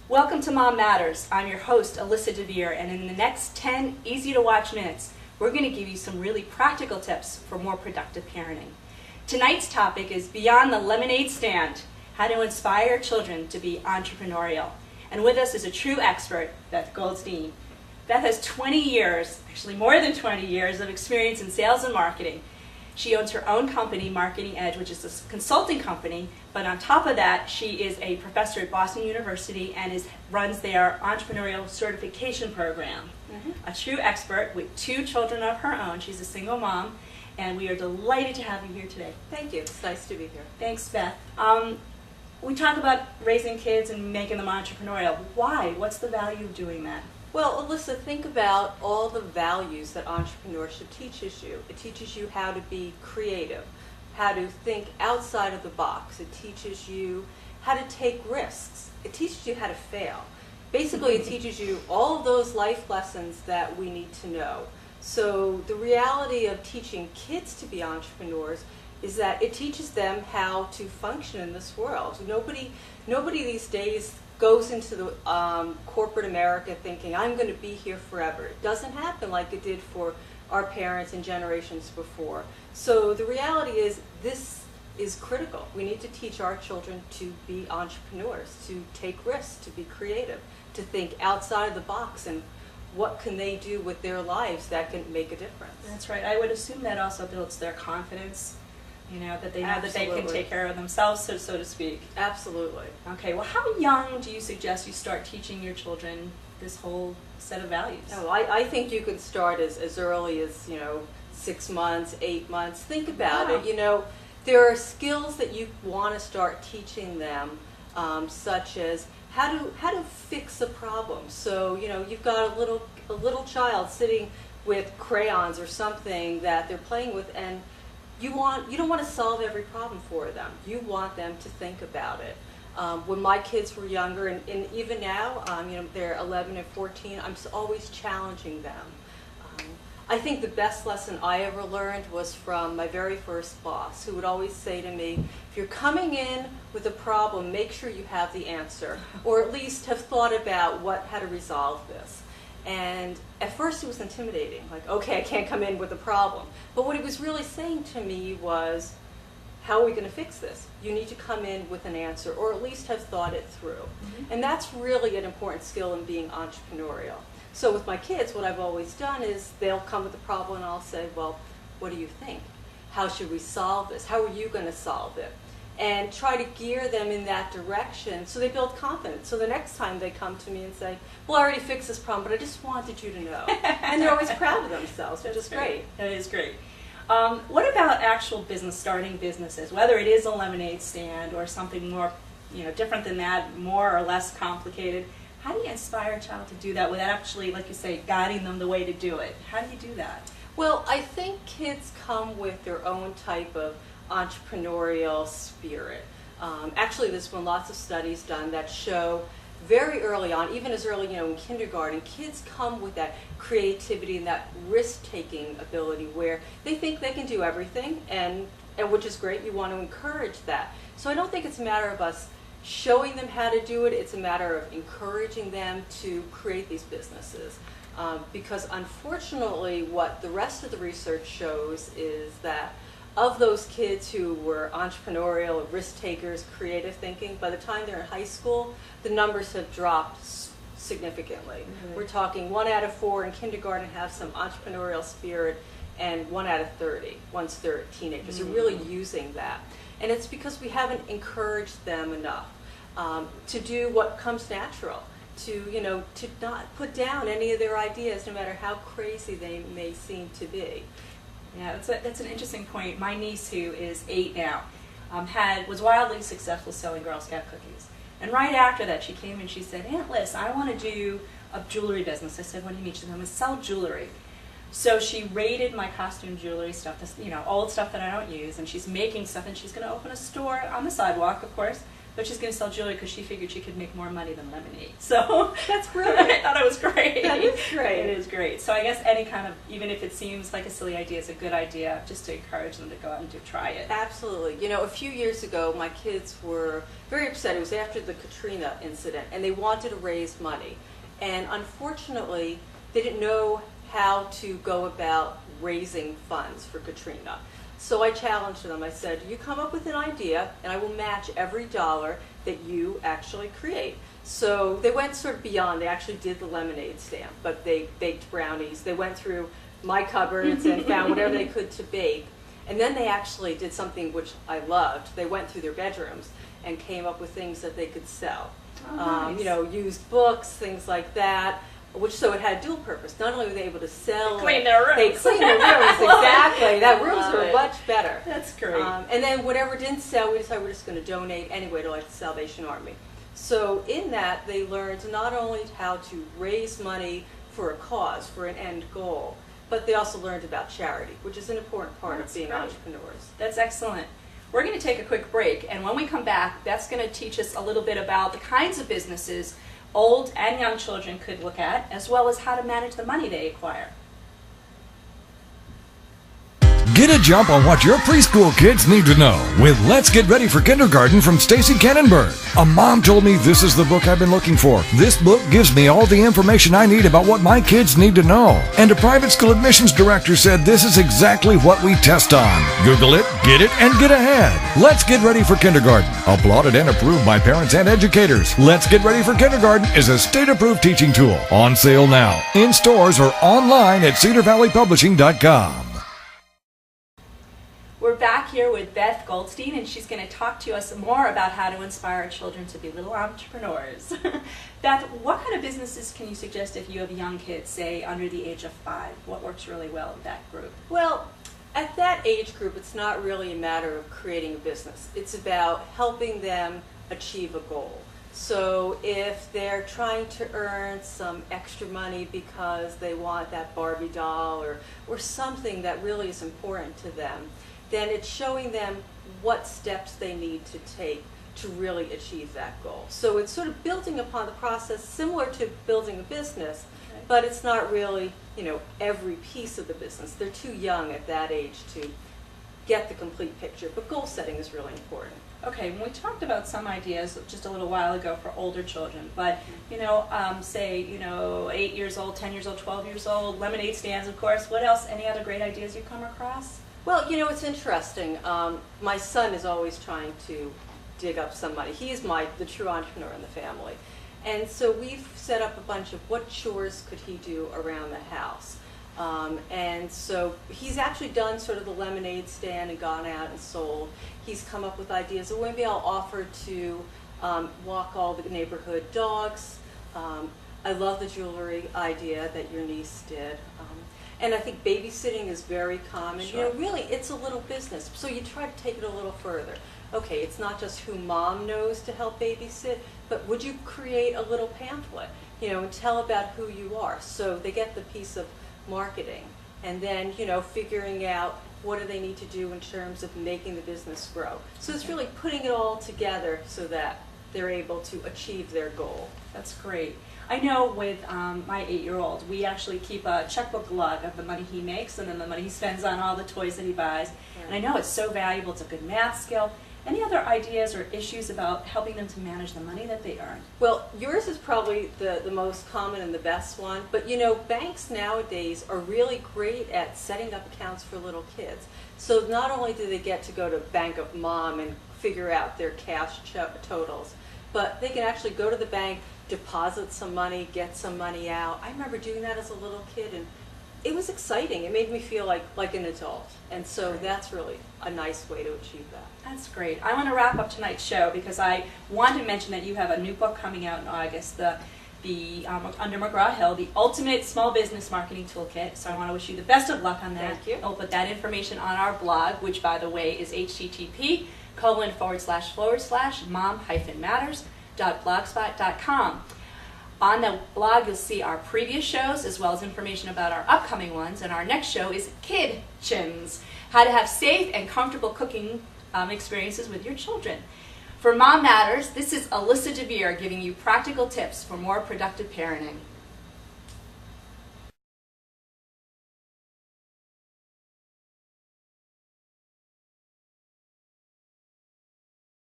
Welcome to Mom Matters. I'm your host, Alyssa Dver, and in the next 10 easy-to-watch minutes, we're going to give you some really practical tips for more productive parenting. Tonight's topic is Beyond the Lemonade Stand, how to inspire children to be entrepreneurial. And with us is a true expert, Beth Goldstein. Beth has 20 years, actually more than 20 years, of experience in sales and marketing. She owns her own company, Marketing Edge, which is a consulting company, but on top of that, she is a professor at Boston University and runs their entrepreneurial certification program. A true expert with 2 children of her own. She's a single mom, and we are delighted to have you here today. Thank you. It's nice to be here. Thanks, Beth. We talk about raising kids and making them entrepreneurial. Why? What's the value of doing that? Well, Alyssa, think about all the values that entrepreneurship teaches you. It teaches you how to be creative, how to think outside of the box. It teaches you how to take risks. It teaches you how to fail. Basically, it teaches you all of those life lessons that we need to know. So the reality of teaching kids to be entrepreneurs is that it teaches them how to function in this world. Nobody these days goes into the corporate America thinking, I'm going to be here forever. It doesn't happen like it did for our parents and generations before. So the reality is this is critical. We need to teach our children to be entrepreneurs, to take risks, to be creative, to think outside of the box and what can they do with their lives that can make a difference. That's right. I would assume that also builds their confidence. You know, that they know that they can take care of themselves, so to speak. Absolutely. Okay, well, how young do you suggest you start teaching your children this whole set of values? Oh, I think you can start as early as, 6 months, 8 months. Think about it. There are skills that you want to start teaching them, such as how to fix a problem. So, you've got a little child sitting with crayons or something that they're playing with, and you don't want to solve every problem for them. You want them to think about it. When my kids were younger, and even now, they're 11 and 14, I'm always challenging them. I think the best lesson I ever learned was from my very first boss, who would always say to me, if you're coming in with a problem, make sure you have the answer, or at least have thought about how to resolve this. And at first it was intimidating, like, okay, I can't come in with a problem. But what he was really saying to me was, how are we going to fix this? You need to come in with an answer, or at least have thought it through. And that's really an important skill in being entrepreneurial. So with my kids, what I've always done is they'll come with a problem and I'll say, well, what do you think? How should we solve this? How are you going to solve it? And try to gear them in that direction so they build confidence. So the next time they come to me and say, well, I already fixed this problem, but I just wanted you to know. And they're always proud of themselves, which is great. That is great. What about actual starting businesses, whether it is a lemonade stand or something more different than that, more or less complicated? How do you inspire a child to do that without actually, like you say, guiding them the way to do it? How do you do that? Well, I think kids come with their own type of entrepreneurial spirit. Actually, there's been lots of studies done that show very early on, even as early in kindergarten, kids come with that creativity and that risk-taking ability where they think they can do everything, and which is great. You want to encourage that. So I don't think it's a matter of us showing them how to do it. It's a matter of encouraging them to create these businesses. Because unfortunately, what the rest of the research shows is that of those kids who were entrepreneurial, risk takers, creative thinking, by the time they're in high school, the numbers have dropped significantly. We're talking 1 out of 4 in kindergarten have some entrepreneurial spirit, and 1 out of 30, once they're teenagers, are really using that. And it's because we haven't encouraged them enough to do what comes natural, to not put down any of their ideas, no matter how crazy they may seem to be. Yeah, that's an interesting point. My niece, who is 8 now, was wildly successful selling Girl Scout cookies. And right after that, she came and she said, Aunt Liz, I want to do a jewelry business. I said, what do you mean? She said, I'm going to sell jewelry. So she raided my costume jewelry stuff, old stuff that I don't use, and she's making stuff, and she's going to open a store on the sidewalk, of course, but she's going to sell jewelry because she figured she could make more money than lemonade. So that's brilliant. I thought it was great. That is great. It is great. So I guess any kind of, even if it seems like a silly idea, is a good idea just to encourage them to go out and to try it. Absolutely. You know, a few years ago, my kids were very upset. It was after the Katrina incident, and they wanted to raise money. And unfortunately, they didn't know how to go about raising funds for Katrina. So I challenged them. I said, you come up with an idea, and I will match every dollar that you actually create. So they went sort of beyond. They actually did the lemonade stand, but they baked brownies. They went through my cupboards and found whatever they could to bake. And then they actually did something which I loved. They went through their bedrooms and came up with things that they could sell. Oh, nice. You know, used books, things like that. Which so it had dual purpose. Not only were they able to sell, They cleaned their rooms. They cleaned their rooms, exactly. That rooms Love were it. much better. That's great. And then whatever didn't sell, we decided we're just going to donate anyway to like the Salvation Army. So in that, they learned not only how to raise money for a cause, for an end goal, but they also learned about charity, which is an important part That's of being great. entrepreneurs. That's excellent. We're going to take a quick break, and when we come back, Beth's going to teach us a little bit about the kinds of businesses old and young children could look at, as well as how to manage the money they acquire. Get a jump on what your preschool kids need to know with Let's Get Ready for Kindergarten from Stacy Kannenberg. A mom told me this is the book I've been looking for. This book gives me all the information I need about what my kids need to know. And a private school admissions director said this is exactly what we test on. Google it, get it, and get ahead. Let's Get Ready for Kindergarten. Applauded and approved by parents and educators. Let's Get Ready for Kindergarten is a state-approved teaching tool. On sale now, in stores or online at cedarvalleypublishing.com. We're back here with Beth Goldstein, and she's going to talk to us more about how to inspire our children to be little entrepreneurs. Beth, what kind of businesses can you suggest if you have young kids, say under the age of 5? What works really well in that group? Well, at that age group, it's not really a matter of creating a business. It's about helping them achieve a goal. So if they're trying to earn some extra money because they want that Barbie doll or something that really is important to them, then it's showing them what steps they need to take to really achieve that goal. So it's sort of building upon the process similar to building a business, but it's not really, you know, every piece of the business. They're too young at that age to get the complete picture, but goal setting is really important. Okay, we talked about some ideas just a little while ago for older children, but, you know, say, you know, 8 years old, 10 years old, 12 years old, lemonade stands, of course. What else? Any other great ideas you've come across? Well, you know, it's interesting. My son is always trying to dig up some money. He's the true entrepreneur in the family. And so we've set up a bunch of what chores could he do around the house. And so he's actually done sort of the lemonade stand and gone out and sold. He's come up with ideas. So maybe I'll offer to walk all the neighborhood dogs. I love the jewelry idea that your niece did. And I think babysitting is very common. Sure. You know, really, it's a little business. So you try to take it a little further. Okay, it's not just who mom knows to help babysit, but would you create a little pamphlet, you know, and tell about who you are? So they get the piece of marketing, and then, you know, figuring out what do they need to do in terms of making the business grow. So it's really putting it all together so that they're able to achieve their goal. That's great. I know with my 8-year-old, we actually keep a checkbook log of the money he makes and then the money he spends on all the toys that he buys. Right. And I know it's so valuable. It's a good math skill. Any other ideas or issues about helping them to manage the money that they earn? Well, yours is probably the most common and the best one, but you know, banks nowadays are really great at setting up accounts for little kids. So not only do they get to go to Bank of Mom and figure out their cash totals, but they can actually go to the bank, deposit some money, get some money out. I remember doing that as a little kid, and it was exciting. It made me feel like an adult, and so that's really a nice way to achieve that. That's great. I want to wrap up tonight's show because I want to mention that you have a new book coming out in August, the under McGraw Hill, the Ultimate Small Business Marketing Toolkit. So I want to wish you the best of luck on that. Thank you. I'll put that information on our blog, which, by the way, is http://mom-matters.blogspot.com. On the blog, you'll see our previous shows as well as information about our upcoming ones. And our next show is Kidchins, how to have safe and comfortable cooking experiences with your children. For Mom Matters, this is Alyssa Dver giving you practical tips for more productive parenting.